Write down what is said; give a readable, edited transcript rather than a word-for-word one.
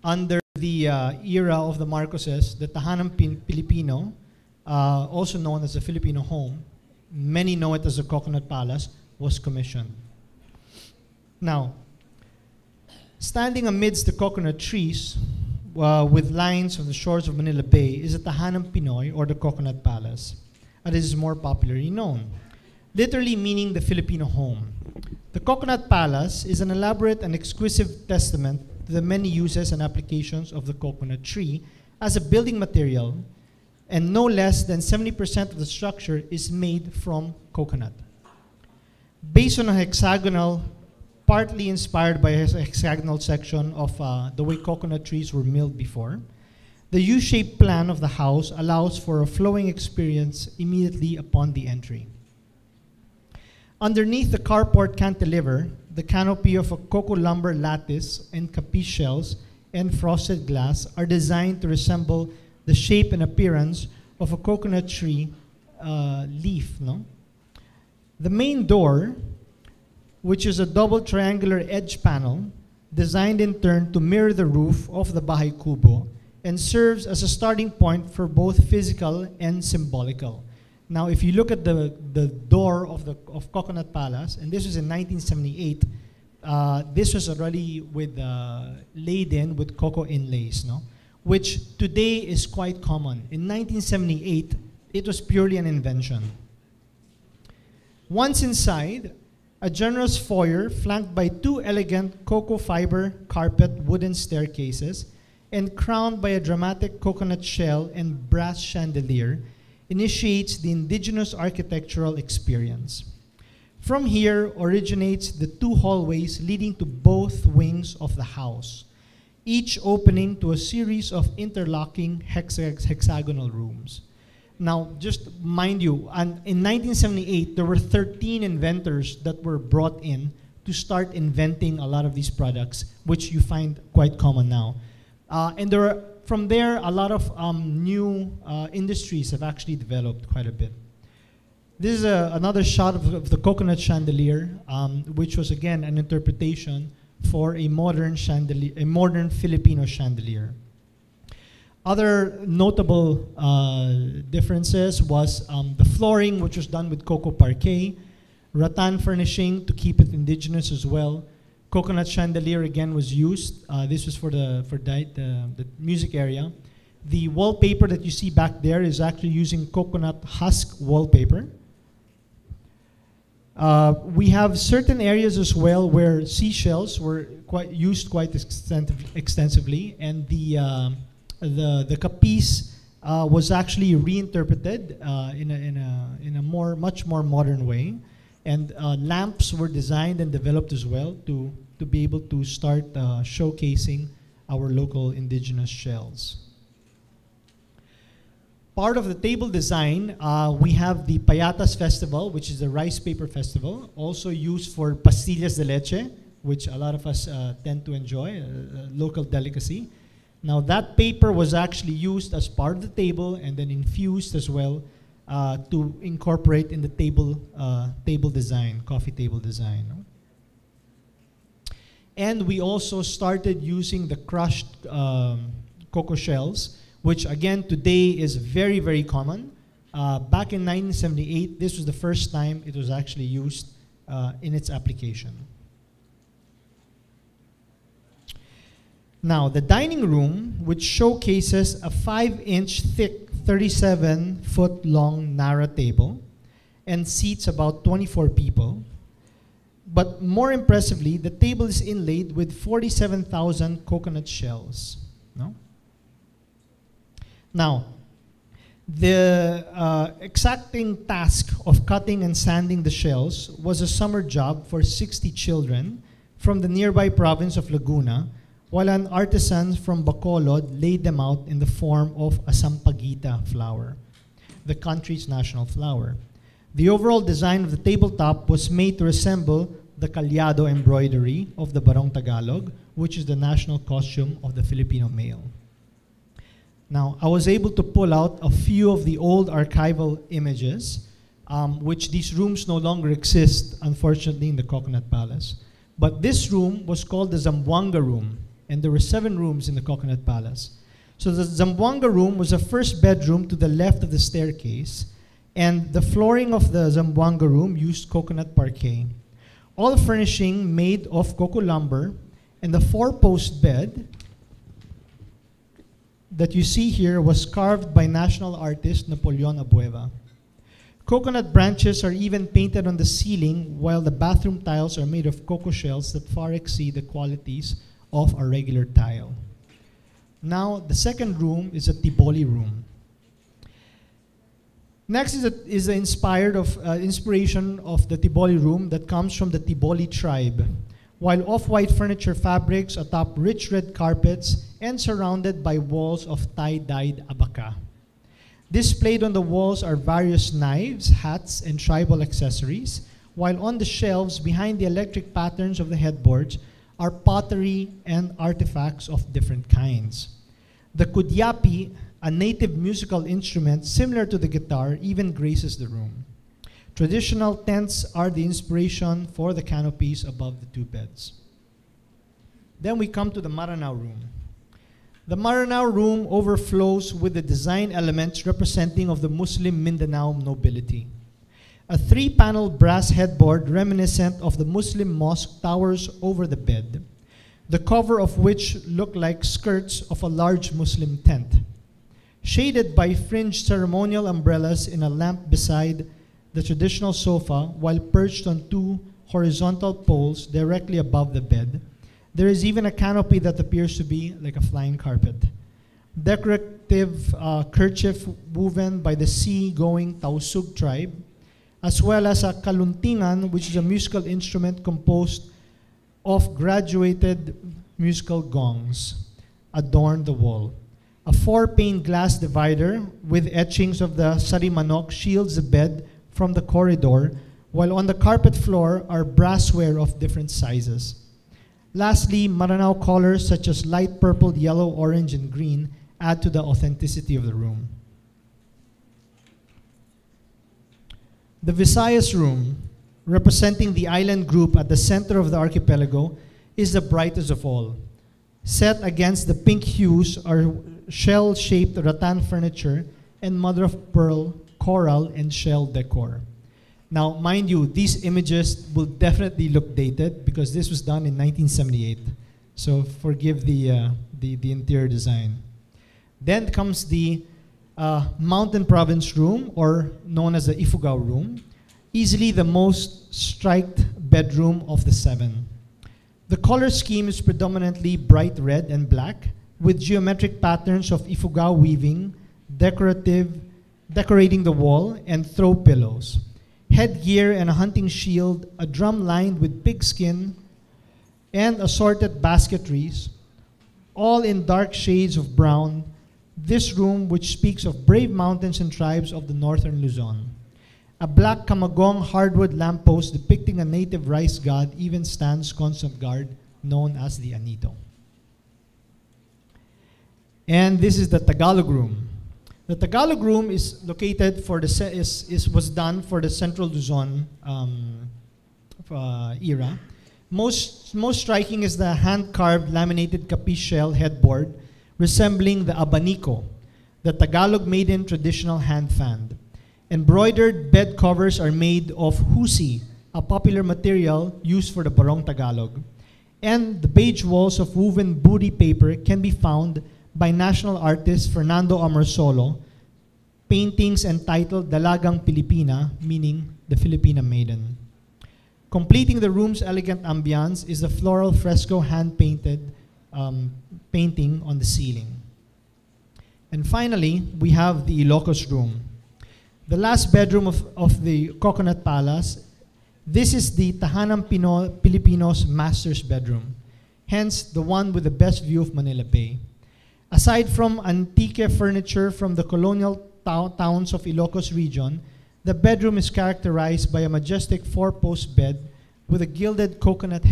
under the era of the Marcoses, the Tahanang Pilipino, also known as the Filipino Home, many know it as the Coconut Palace, was commissioned. Now, standing amidst the coconut trees with lines of the shores of Manila Bay is the Tahanang Pinoy, or the Coconut Palace, as it is more popularly known, literally meaning the Filipino home. The Coconut Palace is an elaborate and exquisite testament to the many uses and applications of the coconut tree as a building material, and no less than 70% of the structure is made from coconut. Based on a hexagonal, partly inspired by a hexagonal section of the way coconut trees were milled before, the U-shaped plan of the house allows for a flowing experience immediately upon the entry. Underneath the carport cantilever, the canopy of a cocoa lumber lattice and capiche shells and frosted glass are designed to resemble the shape and appearance of a coconut tree leaf. No? The main door, which is a double triangular edge panel, designed in turn to mirror the roof of the Bahay Kubo, and serves as a starting point for both physical and symbolical. Now, if you look at the door of Coconut Palace, and this was in 1978, this was already laid in with cocoa inlays, no? Which today is quite common. In 1978, it was purely an invention. Once inside, a generous foyer flanked by two elegant cocoa fiber carpet wooden staircases and crowned by a dramatic coconut shell and brass chandelier initiates the indigenous architectural experience. From here originates the two hallways leading to both wings of the house, each opening to a series of interlocking hexagonal rooms. Now, just mind you, in 1978, there were 13 inventors that were brought in to start inventing a lot of these products, which you find quite common now. And from there, a lot of new industries have actually developed quite a bit. This is another shot of the coconut chandelier, which was again an interpretation for a modern chandelier, a modern Filipino chandelier. Other notable differences was the flooring, which was done with cocoa parquet, rattan furnishing to keep it indigenous as well. Coconut chandelier again was used. This was for the music area. The wallpaper that you see back there is actually using coconut husk wallpaper. We have certain areas as well where seashells were used quite extensively, and the capice was actually reinterpreted in a much more modern way, and lamps were designed and developed as well to be able to start showcasing our local indigenous shells. Part of the table design, we have the Payatas Festival, which is the rice paper festival, also used for pastillas de leche, which a lot of us tend to enjoy, a local delicacy. Now that paper was actually used as part of the table and then infused as well to incorporate in the table design, coffee table design. And we also started using the crushed cocoa shells, which again today is very, very common. Back in 1978, this was the first time it was actually used in its application. Now, the dining room, which showcases a 5-inch thick, 37-foot-long narrow table and seats about 24 people. But more impressively, the table is inlaid with 47,000 coconut shells. No? Now, the exacting task of cutting and sanding the shells was a summer job for 60 children from the nearby province of Laguna, while an artisan from Bacolod laid them out in the form of a sampaguita flower, the country's national flower. The overall design of the tabletop was made to resemble the calyado embroidery of the Barong Tagalog, which is the national costume of the Filipino male. Now, I was able to pull out a few of the old archival images, which these rooms no longer exist, unfortunately, in the Coconut Palace. But this room was called the Zamboanga Room, and there were 7 rooms in the Coconut Palace. So the Zamboanga Room was the first bedroom to the left of the staircase, and the flooring of the Zamboanga Room used coconut parquet. All furnishing made of coco lumber, and the 4-post bed that you see here was carved by national artist Napoleon Abueva. Coconut branches are even painted on the ceiling, while the bathroom tiles are made of cocoa shells that far exceed the qualities of a regular tile. Now, the second room is a Tiboli room. Next is the inspiration of the Tiboli room that comes from the Tiboli tribe. While off-white furniture fabrics atop rich red carpets and surrounded by walls of tie-dyed abaca. Displayed on the walls are various knives, hats, and tribal accessories, while on the shelves behind the electric patterns of the headboards are pottery and artifacts of different kinds. The kudyapi, a native musical instrument similar to the guitar, even graces the room. Traditional tents are the inspiration for the canopies above the 2 beds. Then we come to the Maranao room. The Maranao room overflows with the design elements representing of the Muslim Mindanao nobility. A 3-panel brass headboard reminiscent of the Muslim mosque towers over the bed, the cover of which look like skirts of a large Muslim tent. Shaded by fringed ceremonial umbrellas in a lamp beside the traditional sofa, while perched on 2 horizontal poles directly above the bed, there is even a canopy that appears to be like a flying carpet. Decorative kerchief woven by the sea-going Tausug tribe, as well as a kaluntingan, which is a musical instrument composed of graduated musical gongs, adorn the wall. A 4-pane glass divider with etchings of the Sarimanok shields the bed from the corridor, while on the carpet floor are brassware of different sizes. Lastly, Maranao colors such as light purple, yellow, orange, and green add to the authenticity of the room. The Visayas room, representing the island group at the center of the archipelago, is the brightest of all. Set against the pink hues are shell-shaped rattan furniture and mother-of-pearl, coral, and shell decor. Now, mind you, these images will definitely look dated because this was done in 1978. So forgive the interior design. Then comes the Mountain Province room, or known as the Ifugao room, easily the most striped bedroom of the 7. The color scheme is predominantly bright red and black, with geometric patterns of Ifugao weaving, decorating the wall, and throw pillows. Headgear and a hunting shield, a drum lined with pigskin, and assorted basketries, all in dark shades of brown. This room, which speaks of brave mountains and tribes of the northern Luzon. A black kamagong hardwood lamppost depicting a native rice god even stands constant guard, known as the Anito. And this is the Tagalog room. The Tagalog room is located for the was done for the Central Luzon era. Most striking is the hand-carved laminated capiz shell headboard resembling the abanico, the Tagalog maiden traditional hand fan. Embroidered bed covers are made of husi, a popular material used for the Barong Tagalog. And the beige walls of woven buri paper can be found by national artist Fernando Amorsolo, paintings entitled Dalagang Pilipina, meaning the Filipina Maiden. Completing the room's elegant ambiance is the floral fresco hand-painted painting on the ceiling. And finally, we have the Ilocos room. The last bedroom of the Coconut Palace. This is the Tahanang Pilipino's master's bedroom, hence the one with the best view of Manila Bay. Aside from antique furniture from the colonial towns of Ilocos region, the bedroom is characterized by a majestic 4-post bed with a gilded coconut